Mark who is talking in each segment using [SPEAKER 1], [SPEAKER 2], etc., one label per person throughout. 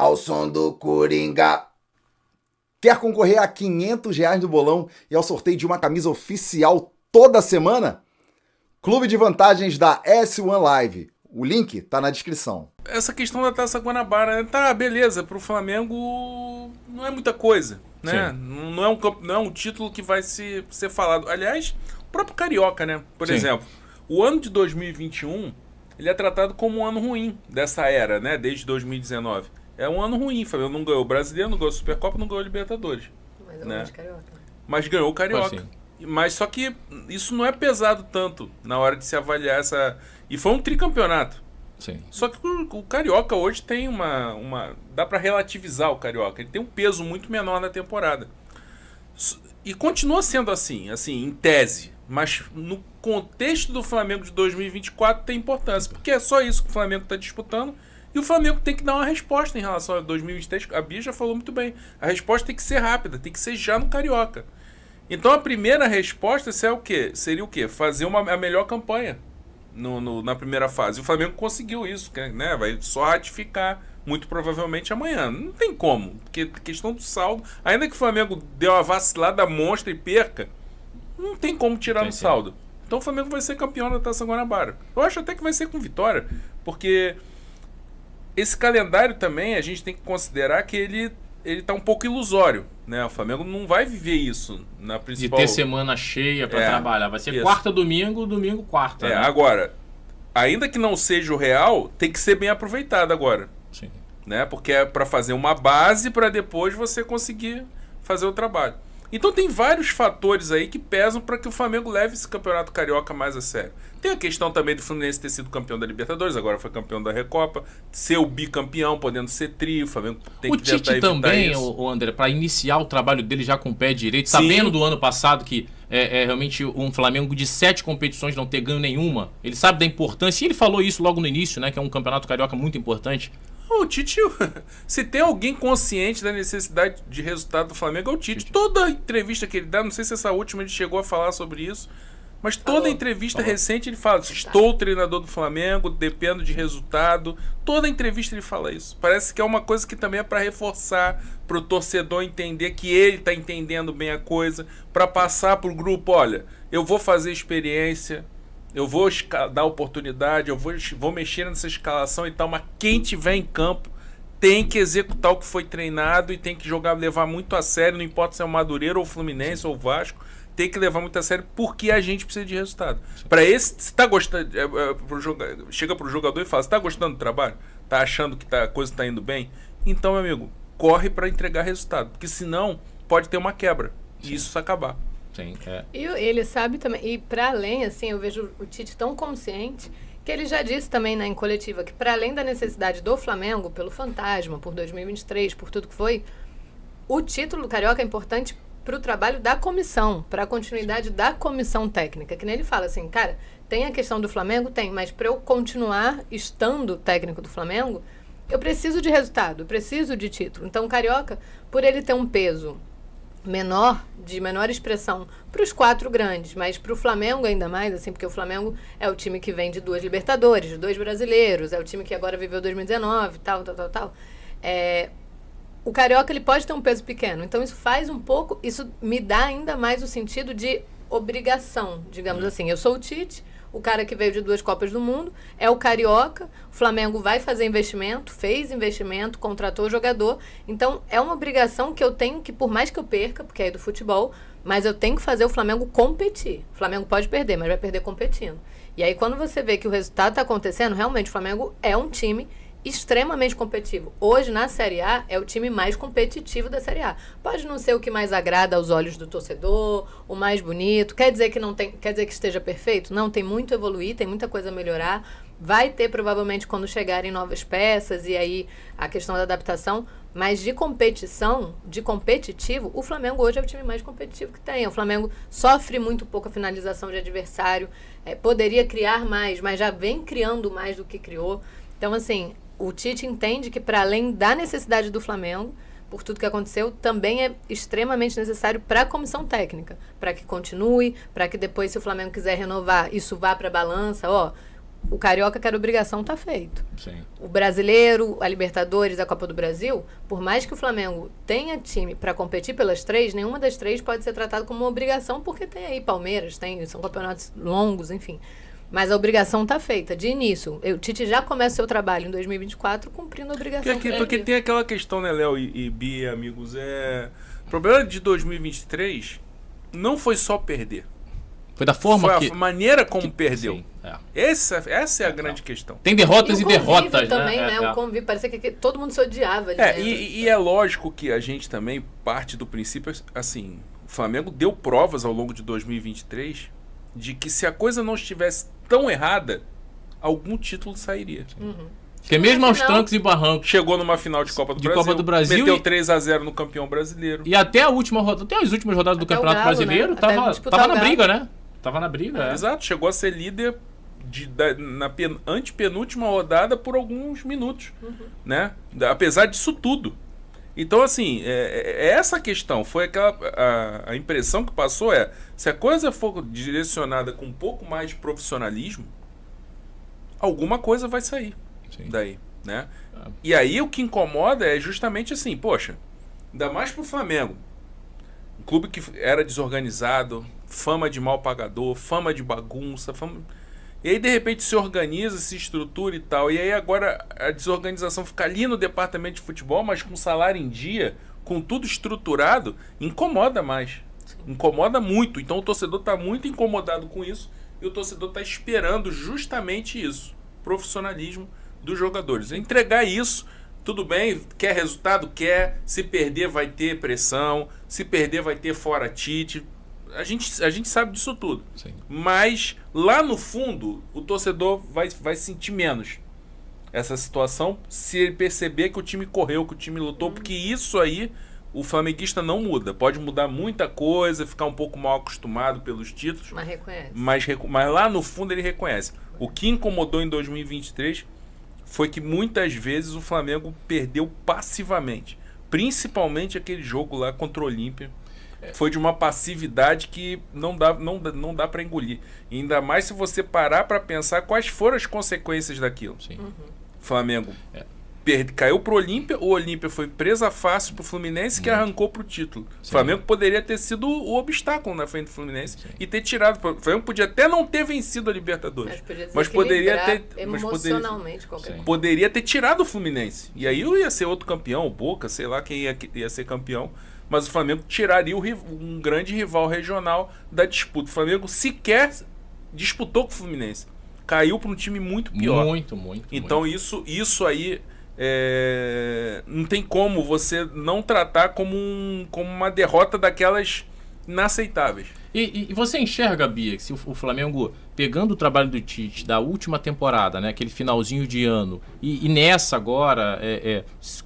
[SPEAKER 1] ao som do Coringa. Quer concorrer a R$ 500 do bolão e ao sorteio de uma camisa oficial toda semana? Clube de vantagens da S1 Live. O link tá na descrição.
[SPEAKER 2] Essa questão da Taça Guanabara, tá, beleza, pro Flamengo não é muita coisa, né? Não é um título que vai ser falado. Aliás, o próprio Carioca, né? Por exemplo, o ano de 2021, ele é tratado como um ano ruim dessa era, né? Desde 2019. É um ano ruim, o Flamengo não ganhou o Brasileiro, não ganhou a Supercopa, não ganhou a Libertadores.
[SPEAKER 3] Mas
[SPEAKER 2] né?
[SPEAKER 3] Carioca.
[SPEAKER 2] Mas ganhou o Carioca. Mas só que isso não é pesado tanto na hora de se avaliar essa... E foi um tricampeonato.
[SPEAKER 4] Sim.
[SPEAKER 2] Só que o Carioca hoje tem uma... Dá pra relativizar o Carioca. Ele tem um peso muito menor na temporada. E continua sendo assim, em tese. Mas no contexto do Flamengo de 2024 tem importância. Porque é só isso que o Flamengo está disputando. E o Flamengo tem que dar uma resposta em relação a 2023. A Bia já falou muito bem. A resposta tem que ser rápida, tem que ser já no Carioca. Então a primeira resposta seria o quê? Fazer a melhor campanha na primeira fase. O Flamengo conseguiu isso, né? Vai só ratificar, muito provavelmente amanhã. Não tem como, porque questão do saldo, ainda que o Flamengo deu uma vacilada monstra e perca, não tem como tirar no saldo. Então o Flamengo vai ser campeão da Taça Guanabara. Eu acho até que vai ser com vitória, porque esse calendário também a gente tem que considerar que ele tá um pouco ilusório, né? O Flamengo não vai viver isso na principal...
[SPEAKER 4] De ter semana cheia para trabalhar. Vai ser quarta, domingo, domingo, quarta. Né?
[SPEAKER 2] Agora, ainda que não seja o real, tem que ser bem aproveitado agora.
[SPEAKER 4] Sim.
[SPEAKER 2] Né? Porque é para fazer uma base para depois você conseguir fazer o trabalho. Então tem vários fatores aí que pesam para que o Flamengo leve esse campeonato carioca mais a sério. Tem a questão também do Fluminense ter sido campeão da Libertadores, agora foi campeão da Recopa, ser o bicampeão, podendo ser tri, o Flamengo tem que tentar evitar
[SPEAKER 4] também,
[SPEAKER 2] isso.
[SPEAKER 4] o André, para iniciar o trabalho dele já com o pé direito,
[SPEAKER 2] Sim.
[SPEAKER 4] sabendo do ano passado que é realmente um Flamengo de 7 competições não ter ganho nenhuma, ele sabe da importância, e ele falou isso logo no início, né, que é um campeonato carioca muito importante.
[SPEAKER 2] O Tite, se tem alguém consciente da necessidade de resultado do Flamengo, é o Tite. Toda entrevista que ele dá, não sei se essa última ele chegou a falar sobre isso, mas toda entrevista recente ele fala: estou treinador do Flamengo, dependo de resultado. Toda entrevista ele fala isso. Parece que é uma coisa que também é para reforçar, para o torcedor entender que ele está entendendo bem a coisa, para passar para o grupo: olha, eu vou fazer experiência, eu vou dar oportunidade, eu vou mexer nessa escalação e tal, mas quem tiver em campo tem que executar o que foi treinado e tem que levar muito a sério, não importa se é o Madureira ou o Fluminense ou o Vasco, tem que levar muito a sério porque a gente precisa de resultado. Para esse, se tá gostando, chega pro jogador e fala: você tá gostando do trabalho? Tá achando que a coisa tá indo bem? Então, meu amigo, corre para entregar resultado, porque senão pode ter uma quebra e isso acabar.
[SPEAKER 4] Sim,
[SPEAKER 3] E ele sabe também, e para além, assim, eu vejo o Tite tão consciente que ele já disse também em coletiva que para além da necessidade do Flamengo, pelo fantasma, por 2023, por tudo que foi, o título do Carioca é importante para o trabalho da comissão, para a continuidade da comissão técnica, que nem ele fala assim, cara, tem a questão do Flamengo? Tem, mas para eu continuar estando técnico do Flamengo, eu preciso de resultado, eu preciso de título. Então o Carioca, por ele ter um peso menor, de menor expressão para os 4 grandes, mas para o Flamengo ainda mais, assim, porque o Flamengo é o time que vem de 2 Libertadores, de 2 brasileiros, é o time que agora viveu 2019, tal. O Carioca, ele pode ter um peso pequeno, então isso faz um pouco, isso me dá ainda mais o sentido de obrigação, digamos assim. Eu sou o Tite, o cara que veio de 2 Copas do Mundo, é o Carioca, o Flamengo vai fazer investimento, fez investimento, contratou o jogador, então é uma obrigação que eu tenho que, por mais que eu perca, porque é do futebol, mas eu tenho que fazer o Flamengo competir. O Flamengo pode perder, mas vai perder competindo. E aí quando você vê que o resultado está acontecendo, realmente o Flamengo é um time extremamente competitivo. Hoje, na Série A, é o time mais competitivo da Série A. Pode não ser o que mais agrada aos olhos do torcedor, o mais bonito. Quer dizer que esteja perfeito? Não, tem muito a evoluir, tem muita coisa a melhorar. Vai ter, provavelmente, quando chegarem novas peças e aí a questão da adaptação. Mas de competição, de competitivo, o Flamengo hoje é o time mais competitivo que tem. O Flamengo sofre muito pouco a finalização de adversário, poderia criar mais, mas já vem criando mais do que criou. Então, assim, o Tite entende que, para além da necessidade do Flamengo, por tudo que aconteceu, também é extremamente necessário para a comissão técnica, para que continue, para que depois, se o Flamengo quiser renovar, isso vá para a balança. O Carioca, que era obrigação, tá feito.
[SPEAKER 4] Sim.
[SPEAKER 3] O Brasileiro, a Libertadores, a Copa do Brasil, por mais que o Flamengo tenha time para competir pelas 3, nenhuma das 3 pode ser tratada como uma obrigação, porque tem aí Palmeiras, são campeonatos longos, enfim. Mas a obrigação tá feita, de início. O Tite já começa o seu trabalho em 2024 cumprindo a obrigação.
[SPEAKER 2] Porque tem aquela questão, né, Léo e Bia, amigos, o problema de 2023 não foi só perder.
[SPEAKER 4] Foi da forma
[SPEAKER 2] foi a maneira como perdeu.
[SPEAKER 4] Sim,
[SPEAKER 2] Essa é a grande questão.
[SPEAKER 4] Tem derrotas e derrotas,
[SPEAKER 3] também,
[SPEAKER 4] né?
[SPEAKER 3] O convívio, parecia que todo mundo se odiava.
[SPEAKER 2] E é lógico que a gente também parte do princípio, assim, o Flamengo deu provas ao longo de 2023 de que se a coisa não estivesse tão errada, algum título sairia.
[SPEAKER 4] Porque mesmo aos trancos e barrancos.
[SPEAKER 2] Chegou numa final de Copa do Brasil. Meteu 3-0 no campeão brasileiro.
[SPEAKER 4] E até a última rodada, até as últimas rodadas do Campeonato Brasileiro,
[SPEAKER 3] né?
[SPEAKER 4] tava na briga, né? Tava na briga.
[SPEAKER 2] Exato, chegou a ser líder na antepenúltima rodada por alguns minutos, né? Apesar disso tudo. Então, assim, essa questão foi aquela. A impressão que passou se a coisa for direcionada com um pouco mais de profissionalismo, alguma coisa vai sair. Sim. Daí, né? E aí o que incomoda é justamente assim, poxa, ainda mais pro Flamengo, um clube que era desorganizado, fama de mal pagador, fama de bagunça, e aí de repente se organiza, se estrutura e tal, e aí agora a desorganização fica ali no departamento de futebol, mas com salário em dia, com tudo estruturado, incomoda mais. Sim. Incomoda muito, então o torcedor está muito incomodado com isso, e o torcedor está esperando justamente isso, profissionalismo dos jogadores. Entregar isso, tudo bem, quer resultado? Quer. Se perder vai ter pressão, se perder vai ter fora Tite. A gente sabe disso tudo.
[SPEAKER 4] Sim.
[SPEAKER 2] Mas lá no fundo, o torcedor vai sentir menos essa situação se ele perceber que o time correu, que o time lutou, porque isso aí o flamenguista não muda. Pode mudar muita coisa, ficar um pouco mal acostumado pelos títulos.
[SPEAKER 3] Mas reconhece.
[SPEAKER 2] Mas lá no fundo ele reconhece. O que incomodou em 2023 foi que muitas vezes o Flamengo perdeu passivamente. Principalmente aquele jogo lá contra o Olímpia. Foi de uma passividade que não dá para engolir. E ainda mais se você parar para pensar quais foram as consequências daquilo.
[SPEAKER 4] Sim.
[SPEAKER 2] Flamengo caiu pro Olímpia, o Olímpia foi presa fácil pro Fluminense, que arrancou pro título. Sim. O Flamengo poderia ter sido o obstáculo na frente do Fluminense. Sim. E ter tirado. O Flamengo podia até não ter vencido a Libertadores.
[SPEAKER 3] Mas poderia ter emocionalmente qualquer coisa.
[SPEAKER 2] Poderia ter tirado o Fluminense. E aí ia ser outro campeão, o Boca, sei lá quem ia ser campeão. Mas o Flamengo tiraria um grande rival regional da disputa. O Flamengo sequer disputou com o Fluminense. Caiu para um time muito pior.
[SPEAKER 4] Muito.
[SPEAKER 2] Então isso aí não tem como você não tratar como uma derrota daquelas inaceitáveis.
[SPEAKER 4] E você enxerga, Bia, que se o Flamengo, pegando o trabalho do Tite da última temporada, né, aquele finalzinho de ano, e nessa agora,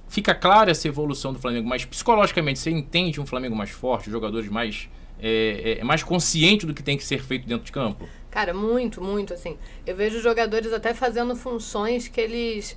[SPEAKER 4] fica clara essa evolução do Flamengo, mas psicologicamente você entende um Flamengo mais forte, jogadores mais conscientes do que tem que ser feito dentro de campo?
[SPEAKER 3] Cara, muito, assim. Eu vejo jogadores até fazendo funções que eles...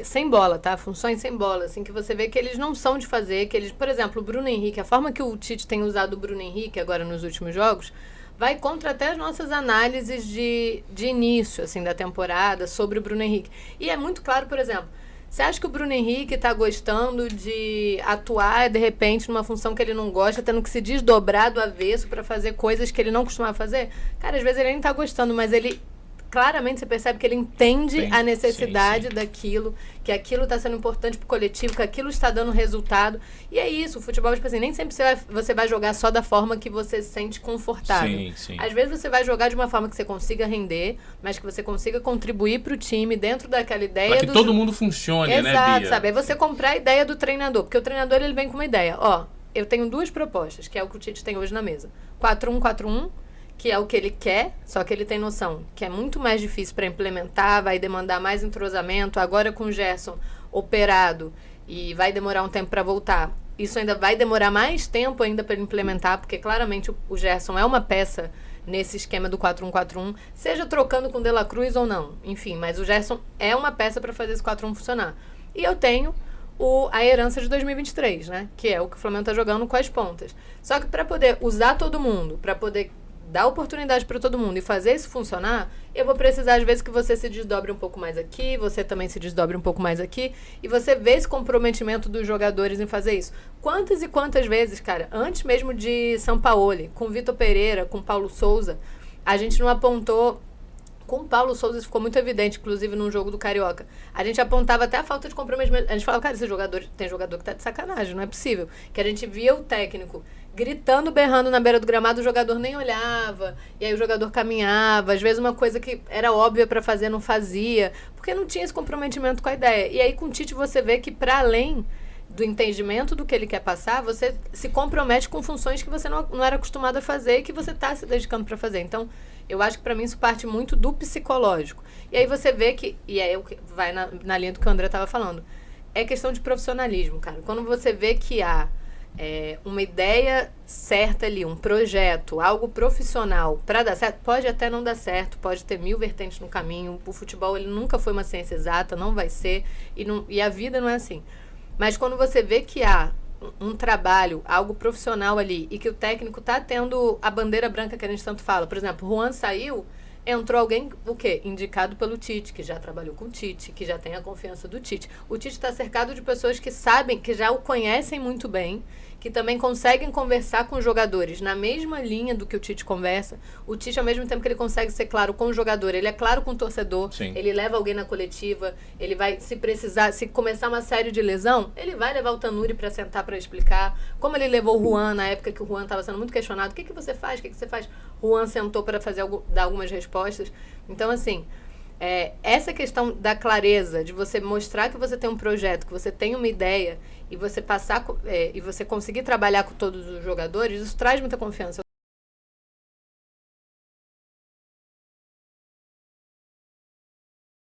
[SPEAKER 3] sem bola, tá? Funções sem bola, assim, que você vê que eles não são de fazer, que eles, por exemplo, o Bruno Henrique, a forma que o Tite tem usado o Bruno Henrique agora nos últimos jogos, vai contra até as nossas análises de início, assim, da temporada sobre o Bruno Henrique. E é muito claro, por exemplo, você acha que o Bruno Henrique tá gostando de atuar, de repente, numa função que ele não gosta, tendo que se desdobrar do avesso para fazer coisas que ele não costumava fazer? Cara, às vezes ele nem tá gostando, mas ele... Claramente você percebe que ele entende a necessidade daquilo, que aquilo está sendo importante pro coletivo, que aquilo está dando resultado. E é isso, o futebol, tipo assim, nem sempre você vai jogar só da forma que você se sente confortável.
[SPEAKER 4] Sim.
[SPEAKER 3] Às vezes você vai jogar de uma forma que você consiga render, mas que você consiga contribuir pro time dentro daquela ideia.
[SPEAKER 4] Para que todo mundo funcione, né, Bia?
[SPEAKER 3] Exato, sabe? É você comprar a ideia do treinador, porque o treinador ele vem com uma ideia. Ó, eu tenho 2 propostas, que é o que o Tite tem hoje na mesa. 4-1-4-1. Que é o que ele quer, só que ele tem noção que é muito mais difícil para implementar, vai demandar mais entrosamento. Agora com o Gerson operado e vai demorar um tempo para voltar. Isso ainda vai demorar mais tempo ainda para implementar, porque claramente o Gerson é uma peça nesse esquema do 4-1-4-1, seja trocando com o De La Cruz ou não. Enfim, mas o Gerson é uma peça para fazer esse 4-1 funcionar. E eu tenho a herança de 2023, né? Que é o que o Flamengo tá jogando com as pontas. Só que para poder usar todo mundo, para poder dar oportunidade para todo mundo e fazer isso funcionar, eu vou precisar, às vezes, que você se desdobre um pouco mais aqui, você também se desdobre um pouco mais aqui, e você vê esse comprometimento dos jogadores em fazer isso. Quantas e quantas vezes, cara, antes mesmo de Sampaoli, com Vitor Pereira, com Paulo Souza, a gente não apontou... Com o Paulo Souza isso ficou muito evidente, inclusive num jogo do Carioca. A gente apontava até a falta de comprometimento. A gente falava, cara, esse jogador, tem jogador que tá de sacanagem, não é possível. Que a gente via o técnico gritando, berrando na beira do gramado, o jogador nem olhava, e aí o jogador caminhava, às vezes uma coisa que era óbvia para fazer, não fazia, porque não tinha esse comprometimento com a ideia. E aí com o Tite você vê que para além do entendimento do que ele quer passar, você se compromete com funções que você não era acostumado a fazer e que você está se dedicando para fazer. Então, eu acho que para mim isso parte muito do psicológico. E aí você vê que, e aí vai na linha do que o André estava falando, é questão de profissionalismo, cara. Quando você vê que há uma ideia certa ali, um projeto, algo profissional para dar certo, pode até não dar certo, pode ter 1000 vertentes no caminho, o futebol ele nunca foi uma ciência exata, não vai ser, e a vida não é assim. Mas quando você vê que há um trabalho, algo profissional ali, e que o técnico está tendo a bandeira branca que a gente tanto fala, por exemplo, Juan saiu, entrou alguém, o quê? Indicado pelo Tite, que já trabalhou com o Tite, que já tem a confiança do Tite. O Tite está cercado de pessoas que sabem, que já o conhecem muito bem, que também conseguem conversar com os jogadores na mesma linha do que o Tite conversa. O Tite, ao mesmo tempo que ele consegue ser claro com o jogador, ele é claro com o torcedor,
[SPEAKER 4] Sim.
[SPEAKER 3] Ele leva alguém na coletiva, ele vai, se precisar, se começar uma série de lesão, ele vai levar o Tanuri para sentar para explicar, como ele levou o Juan na época que o Juan estava sendo muito questionado, o que você faz, o que você faz? Juan sentou para dar algumas respostas. Então, assim, essa questão da clareza, de você mostrar que você tem um projeto, que você tem uma ideia, e você passar e você conseguir trabalhar com todos os jogadores, isso traz muita confiança.